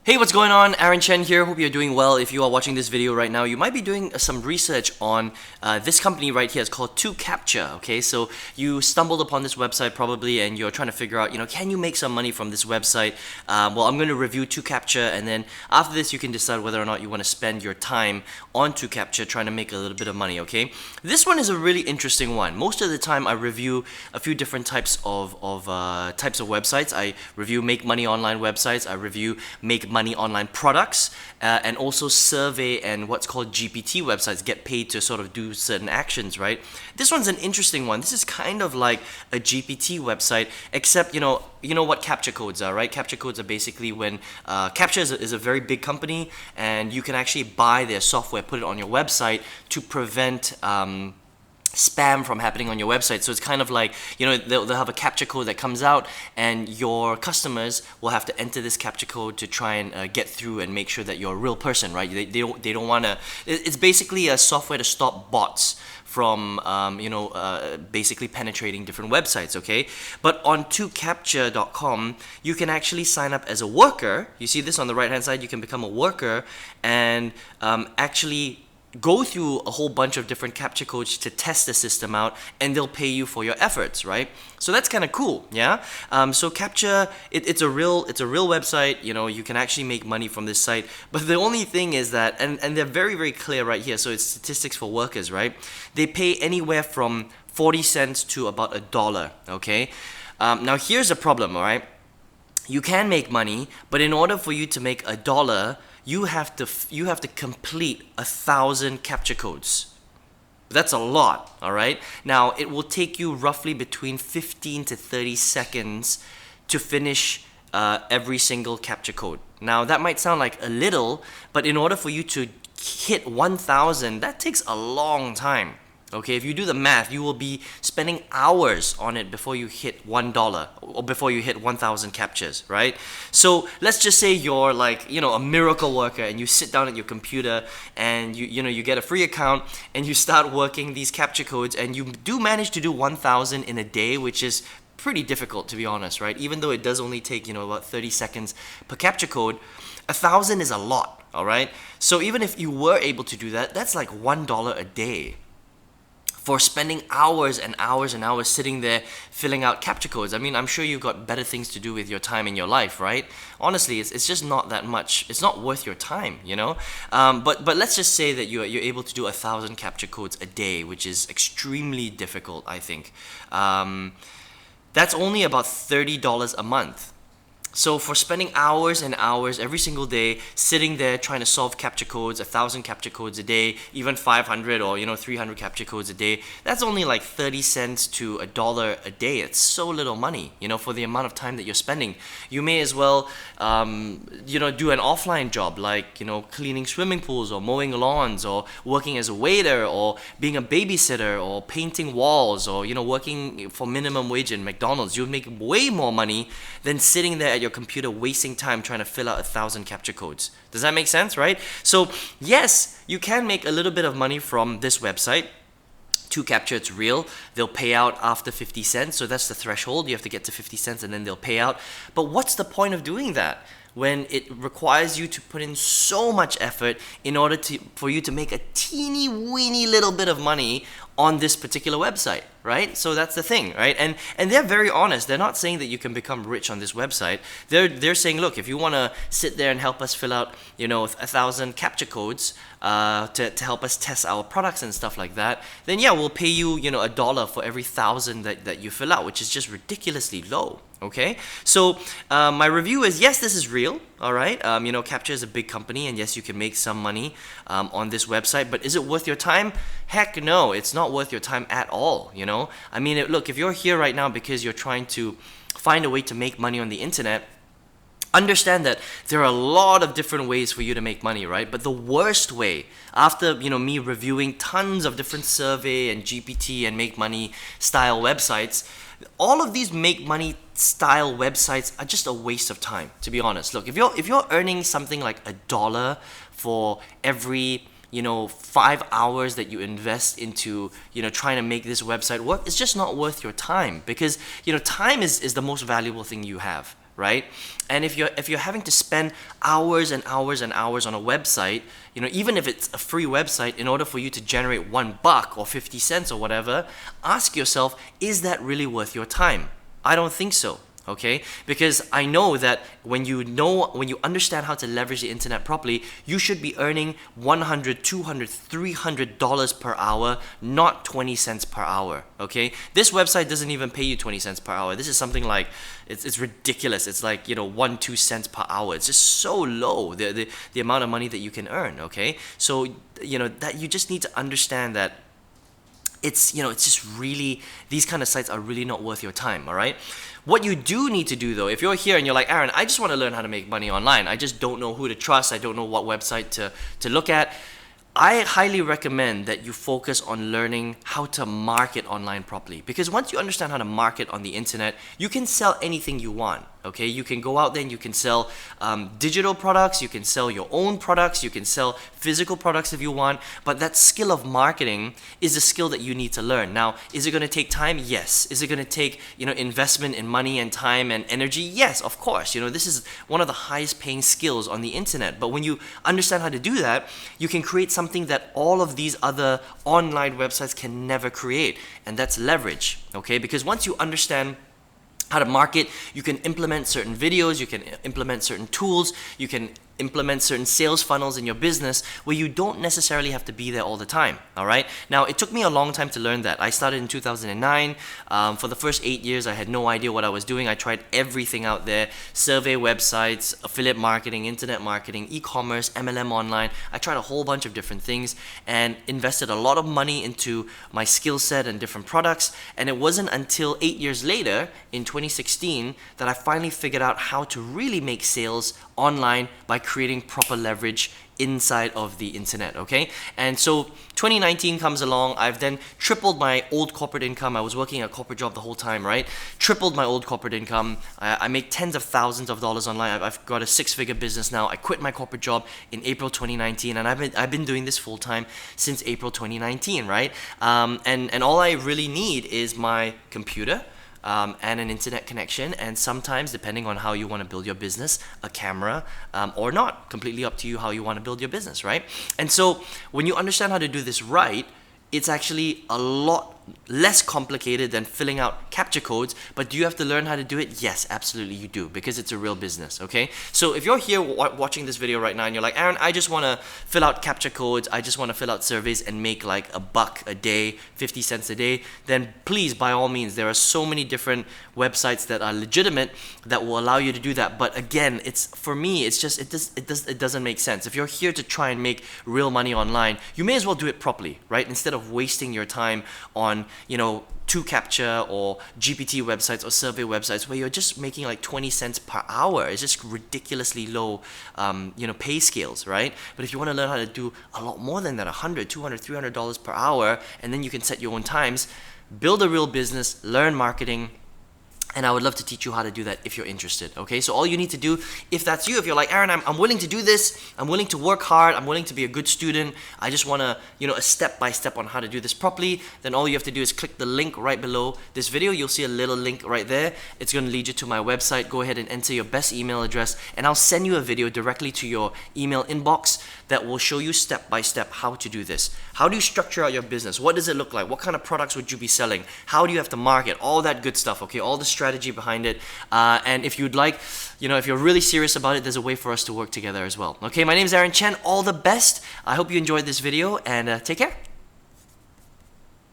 Hey, what's going on? Aaron Chen here. Hope you're doing well. If you are watching this video right now, you might be doing some research on this company right here. It's called 2captcha. Okay, so you stumbled upon this website probably, and you're trying to figure out, can you make some money from this website? Well, I'm going to review 2captcha, and then after this, you can decide whether or not you want to spend your time on 2captcha trying to make a little bit of money. Okay, this one is a really interesting one. Most of the time, I review a few different types of websites. I review make money online websites. I review make money online products, and also survey and what's called GPT websites get paid to sort of do certain actions, right? This one's an interesting one. This is kind of like a GPT website, except you know what captcha codes are, right? Captcha codes are basically when captcha is a very big company, and you can actually buy their software, put it on your website to prevent spam from happening on your website. So it's kind of like, they'll have a captcha code that comes out, and your customers will have to enter this captcha code to try and get through and make sure that you're a real person, right? They don't want to. It's basically a software to stop bots from basically penetrating different websites. Okay, but on 2captcha.com you can actually sign up as a worker. You see this on the right hand side. You can become a worker and actually go through a whole bunch of different captcha codes to test the system out, and they'll pay you for your efforts, right? So that's kind of cool, yeah. So captcha, it's a real website. You can actually make money from this site, but the only thing is that, and they're very, very clear right here. So it's statistics for workers, right? They pay anywhere from 40 cents to about $1. Okay. Now here's the problem, all right? You can make money, but in order for you to make $1, you have to complete 1,000 captcha codes. That's a lot, all right? Now, it will take you roughly between 15 to 30 seconds to finish every single captcha code. Now, that might sound like a little, but in order for you to hit 1,000, that takes a long time. Okay, if you do the math, you will be spending hours on it before you hit $1 or before you hit 1,000 captchas, right? So let's just say you're like, a miracle worker, and you sit down at your computer and you get a free account and you start working these captcha codes, and you do manage to do 1,000 in a day, which is pretty difficult, to be honest, right? Even though it does only take, about 30 seconds per captcha code, 1,000 is a lot, all right? So even if you were able to do that, that's like $1 a day for spending hours and hours and hours sitting there filling out captcha codes. I mean, I'm sure you've got better things to do with your time in your life, right? Honestly, it's just not that much. It's not worth your time, But let's just say that you're able to do 1,000 captcha codes a day, which is extremely difficult, I think. That's only about $30 a month. So for spending hours and hours every single day sitting there trying to solve captcha codes, 1,000 captcha codes a day, even 500 or 300 captcha codes a day, that's only like 30 cents to $1 a day. It's so little money, for the amount of time that you're spending. You may as well, do an offline job like, cleaning swimming pools or mowing lawns or working as a waiter or being a babysitter or painting walls or, working for minimum wage in McDonald's. You'll make way more money than sitting there at your computer wasting time trying to fill out 1,000 captcha codes. Does that make sense, right? So yes, you can make a little bit of money from this website. 2captcha, it's real. They'll pay out after 50 cents, so that's the threshold. You have to get to 50 cents and then they'll pay out. But what's the point of doing that when it requires you to put in so much effort in order for you to make a teeny weeny little bit of money on this particular website, right? So that's the thing, right? And they're very honest. They're not saying that you can become rich on this website. They're saying, look, if you want to sit there and help us fill out 1,000 captcha codes to help us test our products and stuff like that, then yeah, we'll pay you $1 for every 1,000 that you fill out, which is just ridiculously low. Okay, so my review is, yes, this is real, all right? Captcha is a big company, and yes, you can make some money on this website, but is it worth your time? Heck no, it's not worth your time at all, I mean, look, if you're here right now because you're trying to find a way to make money on the internet, understand that there are a lot of different ways for you to make money, right? But the worst way, after me reviewing tons of different survey and GPT and make money style websites, all of these make money style websites are just a waste of time, to be honest. Look, if you're earning something like $1 for every 5 hours that you invest into, trying to make this website work, it's just not worth your time, because, time is the most valuable thing you have, right? And if you're having to spend hours and hours and hours on a website, even if it's a free website, in order for you to generate $1 or 50 cents or whatever, ask yourself, is that really worth your time? I don't think so. Okay, because I know that when you understand how to leverage the internet properly, you should be earning $100, $200, $300 per hour, not 20 cents per hour. Okay, this website doesn't even pay you 20 cents per hour. This is something like it's ridiculous. It's like 1-2 cents per hour. It's just so low, the amount of money that you can earn. Okay, so that you just need to understand that it's just really, these kind of sites are really not worth your time. All right, what you do need to do though, if you're here and you're like, Aaron, I just want to learn how to make money online, I just don't know who to trust, I don't know what website to look at, I highly recommend that you focus on learning how to market online properly. Because once you understand how to market on the internet, you can sell anything you want. Okay, you can go out there and you can sell digital products, you can sell your own products, you can sell physical products if you want, but that skill of marketing is a skill that you need to learn. Now, is it going to take time? Yes. Is it going to take investment in money and time and energy? Yes, of course. This is one of the highest paying skills on the internet. But when you understand how to do that, you can create something that all of these other online websites can never create, and that's leverage. Okay, because once you understand how to market, you can implement certain videos, you can implement certain tools, you can implement certain sales funnels in your business where you don't necessarily have to be there all the time. All right. Now, it took me a long time to learn that. I started in 2009. For the first 8 years, I had no idea what I was doing. I tried everything out there: survey websites, affiliate marketing, internet marketing, e-commerce, MLM online. I tried a whole bunch of different things and invested a lot of money into my skill set and different products. And it wasn't until 8 years later, in 2016, that I finally figured out how to really make sales online by creating proper leverage inside of the internet. Okay, and so 2019 comes along. I've then tripled my old corporate income. I was working a corporate job the whole time, right? Tripled my old corporate income. I make tens of thousands of dollars online. I've got a 6-figure business now. I quit my corporate job in April 2019, and I've been doing this full time since April 2019, right? And all I really need is my computer, and an internet connection, and sometimes, depending on how you want to build your business, a camera, or not. Completely up to you how you want to build your business, right? And so when you understand how to do this right, it's actually a lot less complicated than filling out CAPTCHA codes. But do you have to learn how to do it? Yes, absolutely you do, because it's a real business. Okay, so if you're here watching this video right now and you're like, Aaron, I just want to fill out CAPTCHA codes, I just want to fill out surveys and make like $1 a day, 50 cents a day, then please, by all means, there are so many different websites that are legitimate that will allow you to do that. But again, for me, it doesn't make sense. If you're here to try and make real money online, you may as well do it properly, right? Instead of wasting your time on 2captcha or GPT websites or survey websites where you're just making like 20 cents per hour. It's just ridiculously low pay scales, right? But if you want to learn how to do a lot more than that, $100, $200, $300 per hour, and then you can set your own times, build a real business, learn marketing. And I would love to teach you how to do that if you're interested. Okay, so all you need to do, if that's you, if you're like, Aaron, I'm willing to do this, I'm willing to work hard, I'm willing to be a good student, I just want to, a step-by-step on how to do this properly, then all you have to do is click the link right below this video. You'll see a little link right there. It's going to lead you to my website. Go ahead and enter your best email address, and I'll send you a video directly to your email inbox that will show you step-by-step how to do this. How do you structure out your business? What does it look like? What kind of products would you be selling? How do you have to market? All that good stuff, okay? All the strategy behind it. And if you'd like, if you're really serious about it, there's a way for us to work together as well. Okay, my name is Aaron Chen. All the best. I hope you enjoyed this video, and take care.